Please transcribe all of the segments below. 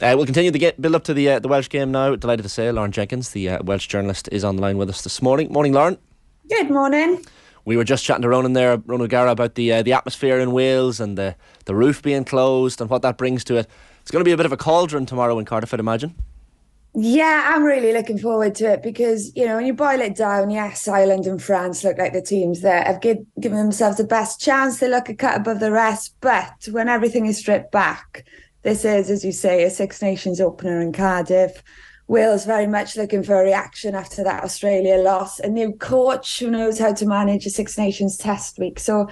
We'll continue the build up to the Welsh game now. Delighted to say Lauren Jenkins, the Welsh journalist, is on the line with us this morning. Morning, Lauren. Good morning. We were just chatting to Ronan O'Gara, about the atmosphere in Wales and the roof being closed and what that brings to it. It's going to be a bit of a cauldron tomorrow in Cardiff, I'd imagine. Yeah, I'm really looking forward to it because, when you boil it down, yes, Ireland and France look like the teams that have given themselves the best chance. They look a cut above the rest. But when everything is stripped back, this is, as you say, a Six Nations opener in Cardiff. Wales very much looking for a reaction after that Australia loss. A new coach who knows how to manage a Six Nations test week. So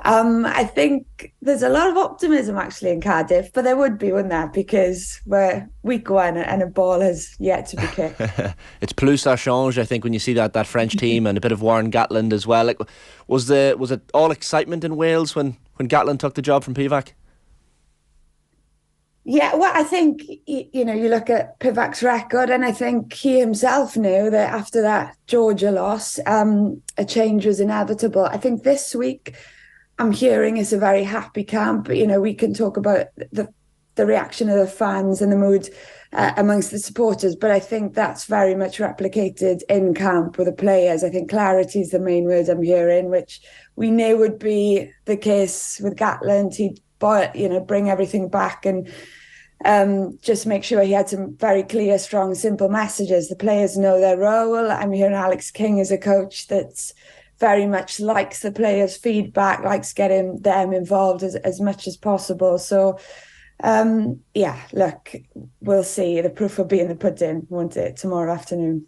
I think there's a lot of optimism actually in Cardiff, but there would be, wouldn't there? Because we're week one and a ball has yet to be kicked. It's plus ça change, I think, when you see that French team and a bit of Warren Gatland as well. Was it all excitement in Wales when Gatland took the job from Pivac? Yeah, well, I think, you look at Pivac's record, and I think he himself knew that after that Georgia loss, a change was inevitable. I think this week I'm hearing it's a very happy camp. We can talk about the reaction of the fans and the mood amongst the supporters, but I think that's very much replicated in camp with the players. I think clarity is the main word I'm hearing, which we knew would be the case with Gatland. He'd bring everything back and just make sure he had some very clear, strong, simple messages. The players know their role. I'm hearing Alex King is a coach that's very much likes the players' feedback, likes getting them involved as much as possible. So, look, we'll see. The proof will be in the pudding, won't it, tomorrow afternoon.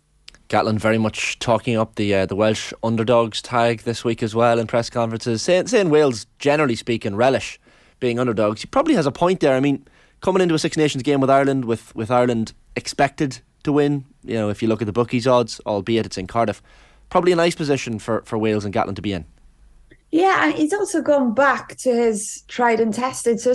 Gatland very much talking up the Welsh underdogs tag this week as well in press conferences, saying Wales, generally speaking, relish being underdogs. He probably has a point there. I mean, coming into a Six Nations game with Ireland, with Ireland expected to win, if you look at the bookies odds, albeit it's in Cardiff, probably a nice position for Wales and Gatland to be in. Yeah, and he's also gone back to his tried and tested. So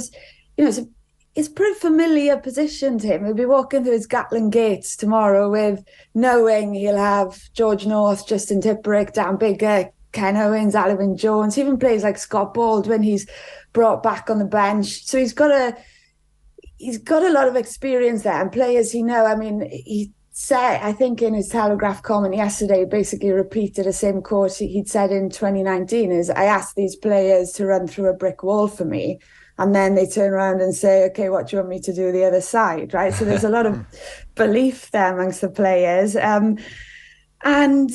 it's a pretty familiar position to him. He'll be walking through his Gatland gates tomorrow with knowing he'll have George North, Justin Tipuric, Dan Biggar, Ken Owens, Alun Jones, even players like Scott Baldwin he's brought back on the bench. So he's got a lot of experience there, and players he know. I mean, he said, I think in his Telegraph comment yesterday, basically repeated the same quote he'd said in 2019, is I asked these players to run through a brick wall for me, and then they turn around and say, okay, what do you want me to do the other side, right? So there's a lot of belief there amongst the players. And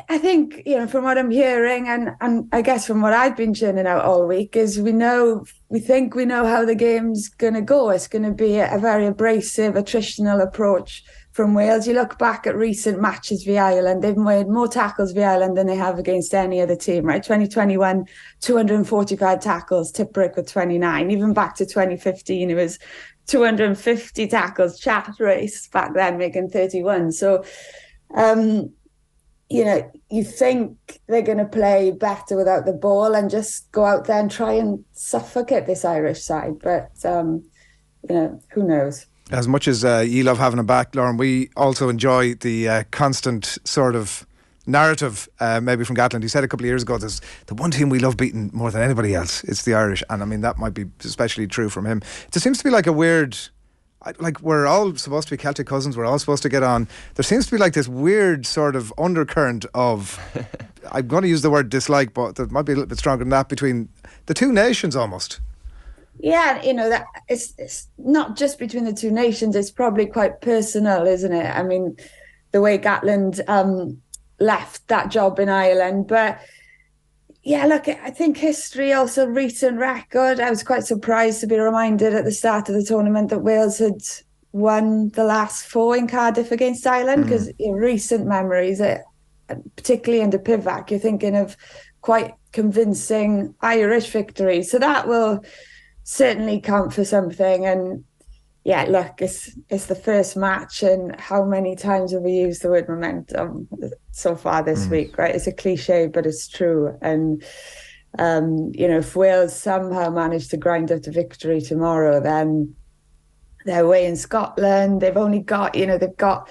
I think, from what I'm hearing and I guess from what I've been churning out all week is we think we know how the game's going to go. It's going to be a very abrasive, attritional approach from Wales. You look back at recent matches via Ireland, they've made more tackles via Ireland than they have against any other team, right? 2021, 245 tackles, Tipuric with 29. Even back to 2015, it was 250 tackles, Chattrace back then making 31. So, you think they're going to play better without the ball and just go out there and try and suffocate this Irish side. But, who knows? As much as you love having him back, Lauren, we also enjoy the constant sort of narrative, maybe from Gatland. He said a couple of years ago, there's the one team we love beating more than anybody else. It's the Irish. And I mean, that might be especially true from him. There seems to be like a weird... Like, we're all supposed to be Celtic cousins, we're all supposed to get on. There seems to be like this weird sort of undercurrent of, I'm going to use the word dislike, but there might be a little bit stronger than that, between the two nations almost. Yeah, that it's not just between the two nations, it's probably quite personal, isn't it? I mean, the way Gatland left that job in Ireland, but yeah, look, I think history, also recent record. I was quite surprised to be reminded at the start of the tournament that Wales had won the last 4 in Cardiff against Ireland, because in recent memories, particularly under Pivac, you're thinking of quite convincing Irish victories. So that will certainly count for something. And yeah, look, it's the first match, and how many times have we used the word momentum so far this week, right? It's a cliche, but it's true. And, if Wales somehow manage to grind out a victory tomorrow, then they're away in Scotland. They've only got, they've got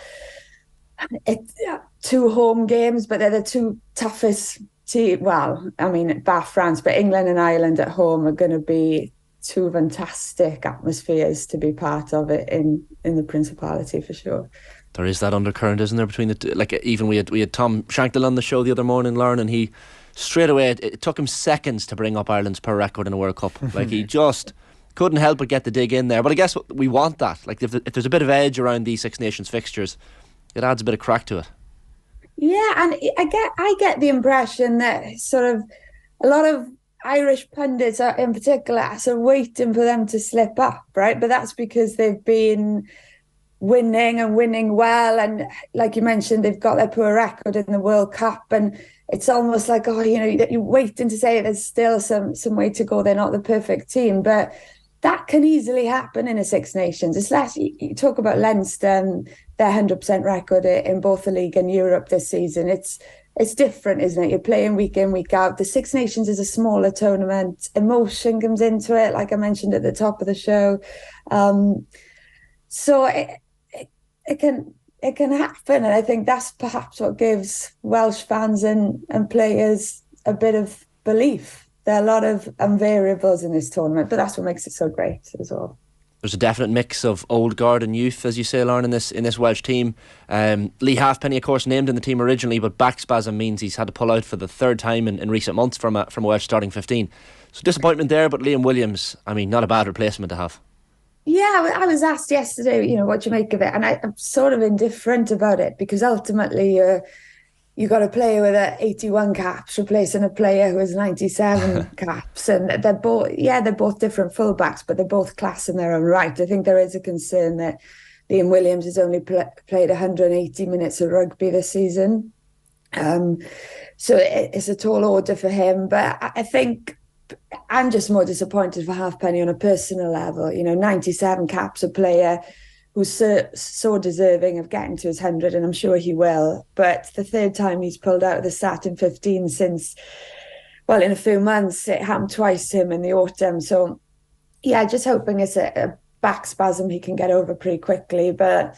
2 home games, but they're the 2 toughest teams. Well, I mean, bar France, but England and Ireland at home are going to be two fantastic atmospheres to be part of it in the Principality for sure. There is that undercurrent, isn't there, between the two? Like, even we had Tom Shankland on the show the other morning, Lauren, and he straight away, it took him seconds to bring up Ireland's per record in a World Cup. Like, he just couldn't help but get the dig in there. But I guess we want that. Like, if there's a bit of edge around these Six Nations fixtures, it adds a bit of crack to it. Yeah, and I get the impression that sort of a lot of Irish pundits are in particular are sort of waiting for them to slip up, right? But that's because they've been winning and winning well, and like you mentioned, they've got their poor record in the World Cup, and it's almost like, oh, you know, you're waiting to say there's still some way to go. They're not the perfect team, but that can easily happen in a Six Nations. It's less, you talk about Leinster and their 100% record in both the league and Europe this season. It's different, isn't it? You're playing week in, week out. The Six Nations is a smaller tournament. Emotion comes into it, like I mentioned at the top of the show. So it can happen, and I think that's perhaps what gives Welsh fans and players a bit of belief. There are a lot of variables in this tournament, but that's what makes it so great as well. There's a definite mix of old guard and youth, as you say, Lauren, in this Welsh team. Lee Halfpenny, of course, named in the team originally, but back spasm means he's had to pull out for the third time in recent months from a Welsh starting 15. So disappointment there, but Liam Williams, I mean, not a bad replacement to have. Yeah, I was asked yesterday, you know, what do you make of it? And I'm sort of indifferent about it, because ultimately you got a player with 81 caps replacing a player who has 97 caps, and they're both different fullbacks, but they're both class in their own right. I think there is a concern that Liam Williams has only played 180 minutes of rugby this season, so it's a tall order for him. But I think I'm just more disappointed for Halfpenny on a personal level. You know, 97 caps, a player who's so deserving of getting to his 100, and I'm sure he will. But the third time he's pulled out of the starting 15 since, well, in a few months. It happened twice to him in the autumn. So, yeah, just hoping it's a back spasm he can get over pretty quickly. But,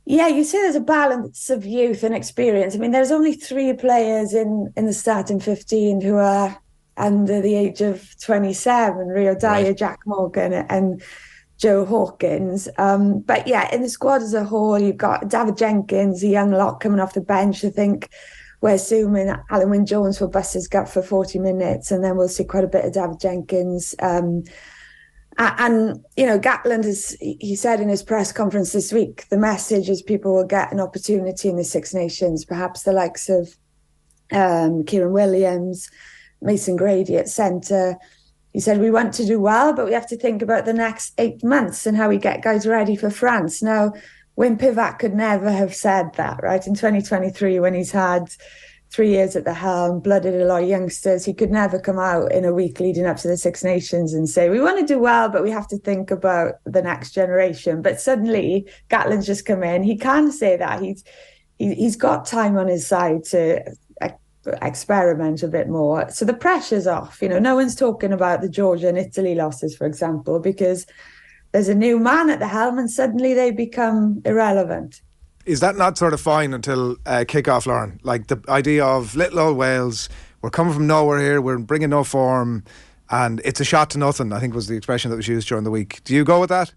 yeah, you say there's a balance of youth and experience. I mean, there's only 3 players in the starting 15 who are under the age of 27, Rio Dyer, right, Jack Morgan and Joe Hawkins. But yeah, in the squad as a whole, you've got David Jenkins, a young lot coming off the bench. I think we're assuming Alan Wynne-Jones will bust his gut for 40 minutes, and then we'll see quite a bit of David Jenkins. And, you know, Gatland, he said in his press conference this week, the message is people will get an opportunity in the Six Nations, perhaps the likes of Kieran Williams, Mason Grady at centre. He said, we want to do well, but we have to think about the next 8 months and how we get guys ready for France. Now, Wim Pivac could never have said that, right? In 2023, when he's had 3 years at the helm, blooded a lot of youngsters, he could never come out in a week leading up to the Six Nations and say, we want to do well, but we have to think about the next generation. But suddenly, Gatland's just come in. He can say that. He's got time on his side to experiment a bit more. So the pressure's off. You know, no one's talking about the Georgia and Italy losses, for example, because there's a new man at the helm and suddenly they become irrelevant. Is that not sort of fine until kick-off, Lauren? Like the idea of little old Wales, we're coming from nowhere here, we're bringing no form, and it's a shot to nothing, I think was the expression that was used during the week. Do you go with that?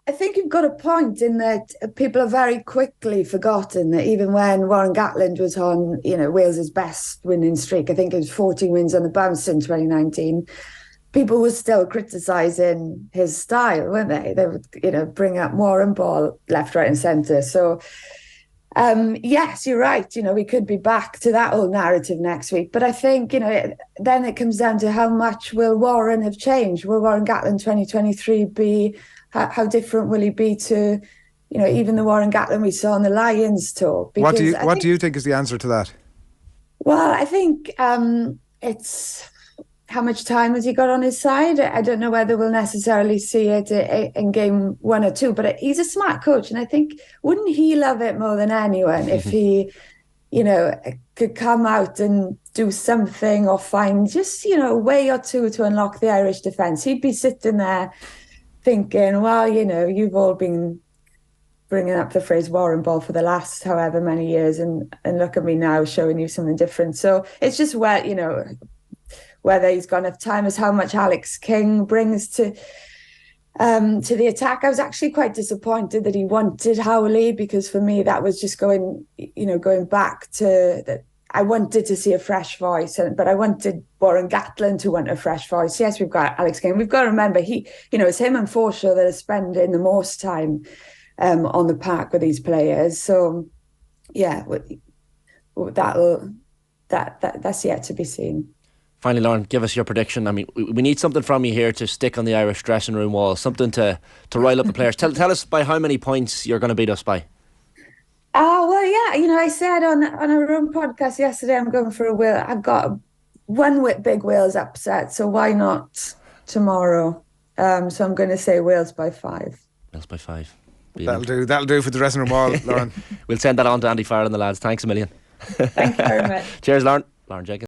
I think you've got a point in that people are very quickly forgotten that even when Warren Gatland was on, you know, Wales's best winning streak, I think it was 14 wins on the bounce in 2019, people were still criticising his style, weren't they? They would, you know, bring up Warren ball left, right and centre. So, yes, you're right. You know, we could be back to that old narrative next week. But I think, you know, then it comes down to how much will Warren have changed? Will Warren Gatland 2023 be... How different will he be to, you know, even the Warren Gatland we saw on the Lions tour? What do you think is the answer to that? Well, I think it's how much time has he got on his side. I don't know whether we'll necessarily see it in game 1 or 2, but he's a smart coach, and I think wouldn't he love it more than anyone if he, you know, could come out and do something or find just, you know, a way or two to unlock the Irish defence. He'd be sitting there thinking, well, you know, you've all been bringing up the phrase Warren ball for the last however many years, and look at me now showing you something different. So it's just, well, you know, whether he's got enough time, is how much Alex King brings to the attack. I was actually quite disappointed that he wanted Howley, because for me that was just going back to that. I wanted to see a fresh voice, but I wanted Warren Gatland to want a fresh voice. Yes, we've got Alex King. We've got to remember it's him and Forshaw that are spending the most time on the park with these players. So yeah, that's yet to be seen. Finally, Lauren, give us your prediction. I mean, we need something from you here to stick on the Irish dressing room wall, something to rile up the players. Tell us by how many points you're going to beat us by. Oh, well, yeah. I said on our own podcast yesterday, I'm going for a Wales. I've got one big Wales upset, so why not tomorrow? So I'm going to say Wales by 5. Wales by 5. That'll do for the dressing room wall, Lauren. We'll send that on to Andy Farrell and the lads. Thanks a million. Thank you very much. Cheers, Lauren. Lauren Jenkins.